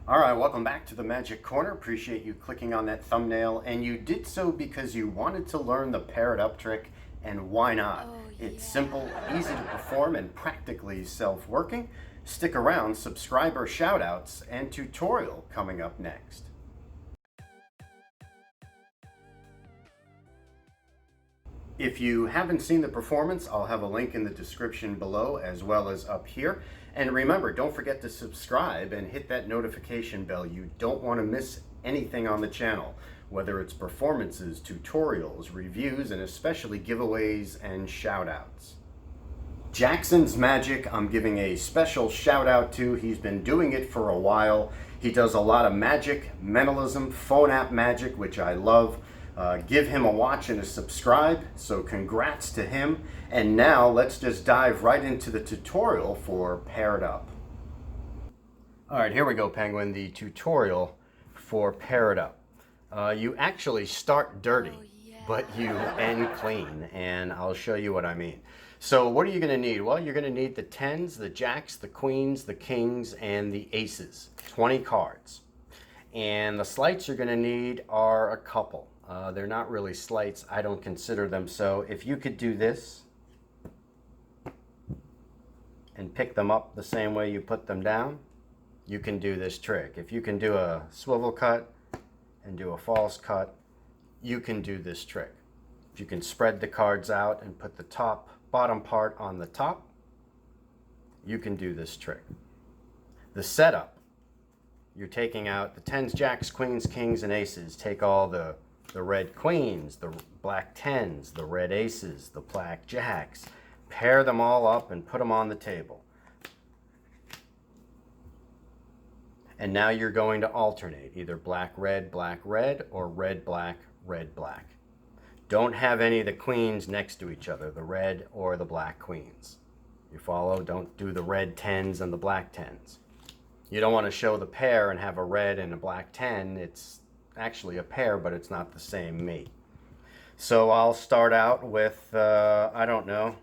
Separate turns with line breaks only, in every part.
All right, welcome back to the Magic Corner. Appreciate you clicking on that thumbnail, and you did so because you wanted to learn the pair it up trick, and why not?
Oh,
It's
yeah.
simple, easy to perform, and practically self-working. Stick around, subscriber shoutouts and tutorial coming up next. If you haven't seen the performance, I'll have a link in the description below as well as up here. And remember, don't forget to subscribe and hit that notification bell. You don't want to miss anything on the channel, whether it's performances, tutorials, reviews, and especially giveaways and shoutouts. Jackson's Magic, I'm giving a special shout out to. He's been doing it for a while. He does a lot of magic, mentalism, phone app magic, which I love. Give him a watch and a subscribe. So congrats to him. And now let's just dive right into the tutorial for Pair It Up. All right, here we go, Penguin, the tutorial for Pair It Up. You actually start dirty,
Oh, yeah.
but you end clean, and I'll show you what I mean. So what are you going to need? Well, you're going to need the tens, the jacks, the queens, the kings, and the aces. 20 cards. And the sleights you're going to need are a couple. They're not really sleights. I don't consider them so. If you could do this and pick them up the same way you put them down, you can do this trick. If you can do a swivel cut and do a false cut, you can do this trick. If you can spread the cards out and put the bottom part on the top, you can do this trick. The setup, you're taking out the tens, jacks, queens, kings, and aces. Take all the red queens, the black tens, the red aces, the black jacks, pair them all up and put them on the table. And now you're going to alternate, either black, red, or red, black, red, black. Don't have any of the queens next to each other, the red or the black queens. You follow? Don't do the red tens and the black tens. You don't want to show the pair and have a red and a black 10. It's actually a pair, but it's not the same mate. So I'll start out with, I don't know,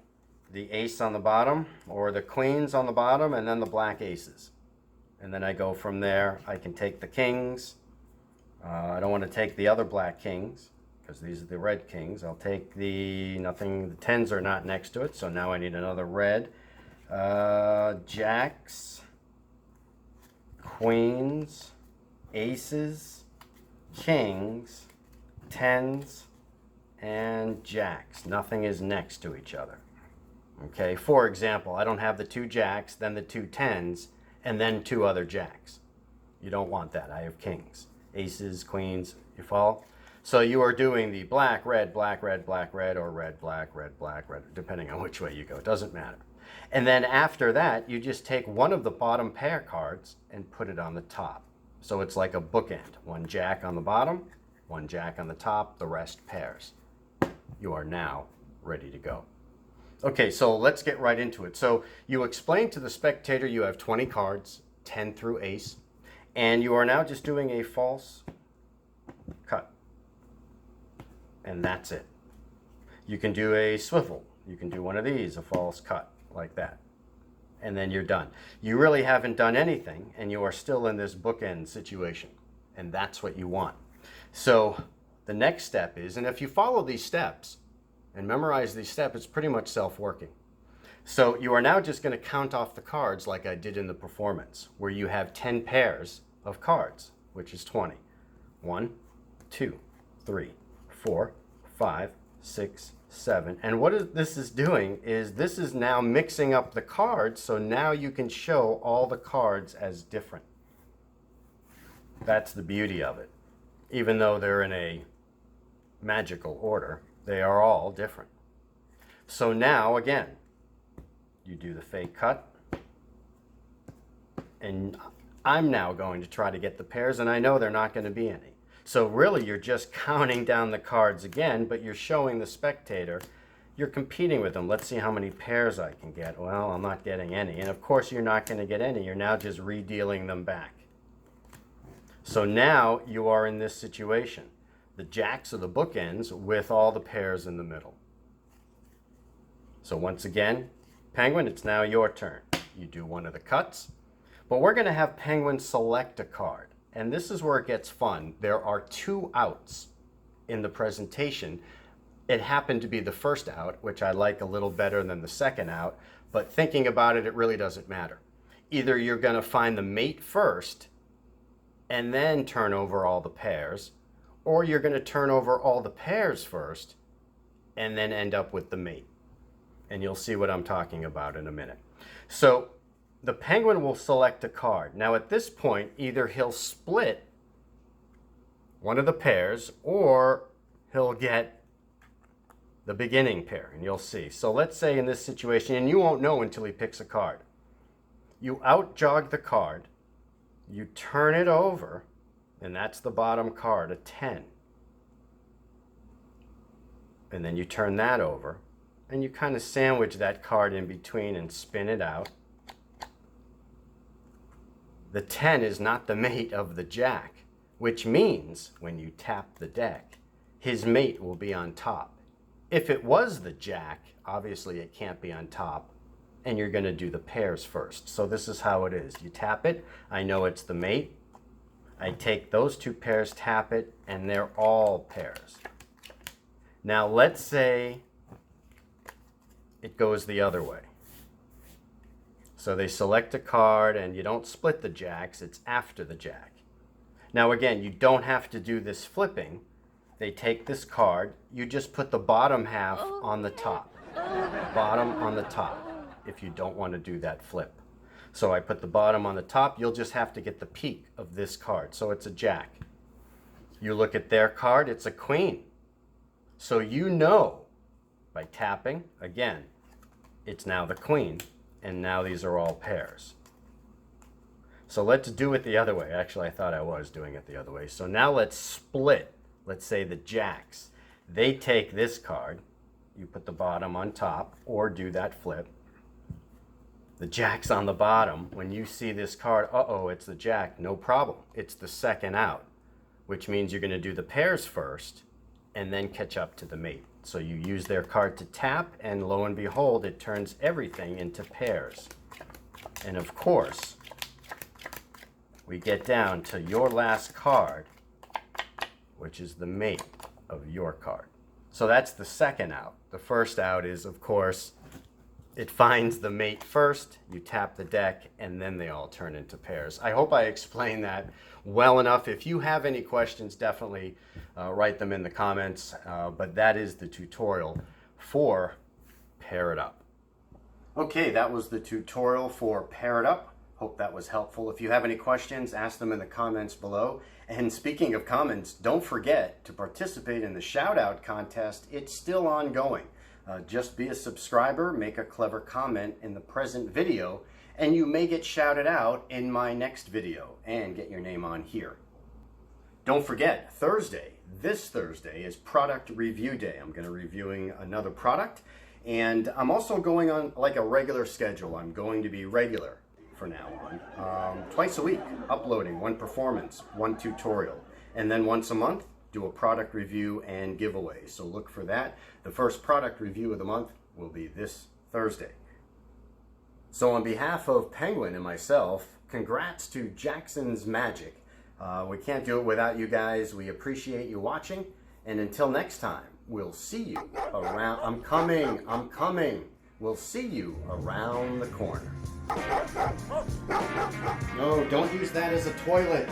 the ace on the bottom or the queens on the bottom and then the black aces. And then I go from there. I can take the kings. I don't want to take the other black kings because these are the red kings. I'll take the tens are not next to it, so now I need another red. Jacks, queens, aces, kings, tens, and jacks. Nothing is next to each other. Okay, for example, I don't have the two jacks, then the two tens, and then two other jacks. You don't want that. I have kings, aces, queens. You follow? So you are doing the black, red, black, red, black, red, or red, black, red, depending on which way you go. It doesn't matter. And then after that, you just take one of the bottom pair cards and put it on the top. So it's like a bookend. One jack on the bottom, one jack on the top, the rest pairs. You are now ready to go. Okay, so let's get right into it. So you explain to the spectator you have 20 cards, 10 through ace, and you are now just doing a false cut. And that's it. You can do a swivel. You can do one of these, a false cut, like that. And then you're done. You really haven't done anything, and you are still in this bookend situation. And that's what you want. So the next step is, and if you follow these steps and memorize these steps, it's pretty much self-working. So you are now just going to count off the cards like I did in the performance, where you have 10 pairs of cards, which is 20. 1, 2, 3, 4, 5, 6, 7. And what this is doing is this is now mixing up the cards, so now you can show all the cards as different. That's the beauty of it. Even though they're in a magical order, they are all different. So now, again, you do the fake cut, and I'm now going to try to get the pairs, and I know they're not going to be any. So really, you're just counting down the cards again, but you're showing the spectator, you're competing with them. Let's see how many pairs I can get. Well, I'm not getting any. And of course, you're not going to get any. You're now just redealing them back. So now you are in this situation. The jacks are the bookends with all the pairs in the middle. So once again, Penguin, it's now your turn. You do one of the cuts, But we're going to have Penguin select a card. And this is where it gets fun. There are 2 outs in the presentation. It happened to be the first out, which I like a little better than the second out. But thinking about it, it really doesn't matter. Either you're going to find the mate first and then turn over all the pairs, or you're going to turn over all the pairs first and then end up with the mate. And you'll see what I'm talking about in a minute. So the penguin will select a card. Now at this point, either he'll split one of the pairs or he'll get the beginning pair, and you'll see. So let's say in this situation, and you won't know until he picks a card. You out-jog the card, you turn it over, and that's the bottom card, a 10. And then you turn that over, and you kind of sandwich that card in between and spin it out. The 10 is not the mate of the jack, which means when you tap the deck, his mate will be on top. If it was the jack, obviously it can't be on top, and you're going to do the pairs first. So this is how it is. You tap it, I know it's the mate. I take those 2 pairs, tap it, and they're all pairs. Now let's say it goes the other way. So they select a card and you don't split the jacks, it's after the jack. Now again, you don't have to do this flipping. They take this card, you just put the bottom half on the top. Bottom on the top, if you don't want to do that flip. So I put the bottom on the top, you'll just have to get the peak of this card. So it's a jack. You look at their card, it's a queen. So you know by tapping, again, it's now the queen, and now these are all pairs. So let's do it the other way. Actually, I thought I was doing it the other way. So now let's split. Let's say the jacks. They take this card, you put the bottom on top, or do that flip. The jack's on the bottom. When you see this card, uh-oh, it's the jack, no problem. It's the second out, which means you're going to do the pairs first and then catch up to the mate. So you use their card to tap, and lo and behold, it turns everything into pairs. And of course, we get down to your last card, which is the mate of your card. So that's the second out. The first out is, of course, it finds the mate first, you tap the deck, and then they all turn into pairs. I hope I explained that well enough. If you have any questions, definitely write them in the comments. But that is the tutorial for Pair It Up. Okay, that was the tutorial for Pair It Up. Hope that was helpful. If you have any questions, ask them in the comments below. And speaking of comments, don't forget to participate in the shout-out contest. It's still ongoing. Just be a subscriber, make a clever comment in the present video, and you may get shouted out in my next video and get your name on here. Don't forget, this Thursday is product review day. I'm going to be reviewing another product, and I'm also going on like a regular schedule. I'm going to be regular for now on, twice a week, uploading 1 performance, 1 tutorial, and then once a month, do a product review and giveaway. So look for that. The first product review of the month will be this Thursday. So on behalf of Penguin and myself, congrats to Jackson's Magic. We can't do it without you guys. We appreciate you watching. And until next time, we'll see you around. I'm coming. We'll see you around the corner. No, don't use that as a toilet.